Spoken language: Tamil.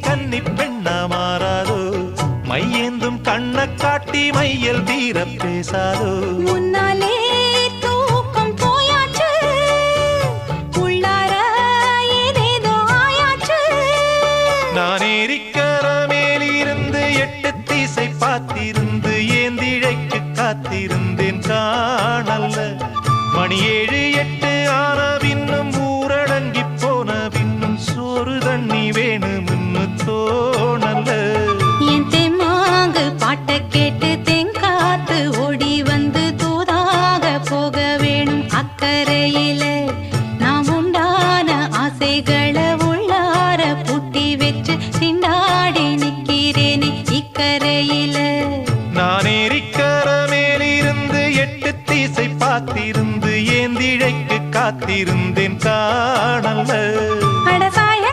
கன்னி பெண்ணா மாறாதோ மையேந்தும் கண்ண காட்டி மையல் தீர பேசாதோ முன்னாலே தூக்கம் போயாச்சு உள்ளார ஏதேதோ ஆயாச்சு நான் ஏரிக்கர மேலிருந்து 8 திசை பார்த்திருந்து ஏந்திழைக்கு காத்திருந்தேன் காணல்ல மணி 7 8 ஆன பின்னும் ஊரடங்கி போன பின்னும் சோறு தண்ணி வேணும்னு தோணல்ல என் தெம்மாங்கு பாட்டை கேட்டு தெங்காத்து ஓடி வந்து தூதாக போக வேணும் அக்கறையில நாம் உண்டான ஆசைகளை உள்ளார பூட்டி வச்சு திண்டாடி நிக்கிறேனே இக்கரையில நான் ஏரிக்கர மேலிருந்து 8 திசை பார்த்திருந்து ஏந்திழைக்கு காத்திருந்தேன் காணல்ல